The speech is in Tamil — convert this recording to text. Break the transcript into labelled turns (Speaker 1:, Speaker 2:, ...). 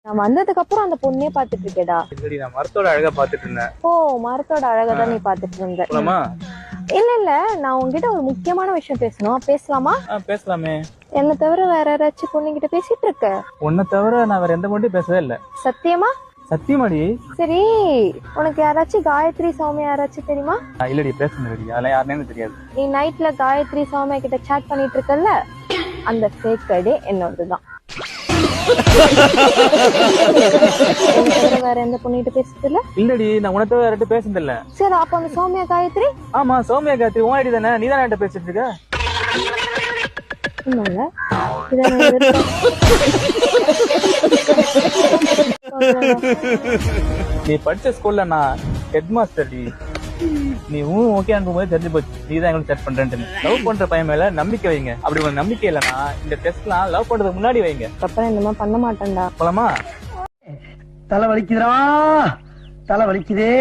Speaker 1: நான் வந்ததுக்கு அப்புறம் அந்த பொண்ணே பாத்துட்டு இருக்கேடா.
Speaker 2: இல்லடி, நான் மரத்தோட அழகா பாத்துட்டு இருந்தேன்.
Speaker 1: ஓ, மரத்தோட அழகதான் நீ பாத்துட்டு இருந்த.
Speaker 2: போலாமா?
Speaker 1: இல்ல நான் உங்ககிட்ட ஒரு முக்கியமான விஷயம் பேசணும். பேசலாமா?
Speaker 2: பேசலாமே.
Speaker 1: என்ன தவிர வேற யாராச்சும் பொண்ணுகிட்ட பேசிட்டு இருக்க?
Speaker 2: உன்னை தவிர நான் வேற எந்த பொண்ணையும் பேசவே இல்ல.
Speaker 1: சத்தியமா?
Speaker 2: சத்தியமாடி.
Speaker 1: சரி, உனக்கு யாராச்சும் காயத்ரி சௌமியா யாராச்சும் தெரியுமா?
Speaker 2: இல்லடி, பேசுனடி. அதெல்லாம் யாருன்னு தெரியாது.
Speaker 1: நீ நைட்ல காயத்ரி சௌமியா கிட்ட சாட் பண்ணிட்டு இருக்கல்ல, அந்த ஃபேக் ஐடி என்னோடதுதான். வேற எந்த பொண்ணுகிட்ட பேசுறது இல்ல?
Speaker 2: இல்லடி, நான் உனக்கு வேற யார்கிட்ட பேசுனது இல்ல.
Speaker 1: சரி, அப்ப அந்த சௌமியா காயத்ரி?
Speaker 2: ஆமா, சௌமியா காயத்ரி உன் ஐடி தானே. நீ தானே என்கிட்ட பேசிட்டு இருக்க. நீ படிச்ச ஸ்கூல்ல நான் ஹெட் மாஸ்டர். நீ ஓகே அனுப்பும்போது தெரிஞ்சு போச்சு நீ தான் எங்களுக்கு செட் பண்றேன்னு. லவ் பண்ற பையன் மேல நம்பிக்கை வைங்க. அப்படி ஒரு நம்பிக்கை இல்லைன்னா இந்த டெஸ்ட்லாம் லவ் பண்றதுக்கு முன்னாடி வைங்க.
Speaker 1: அப்புறம் இந்த மாதிரி பண்ண மாட்டேன்டா.
Speaker 2: போலாமா?
Speaker 3: தலை வலிக்குதுடா, தலை வலிக்குதே.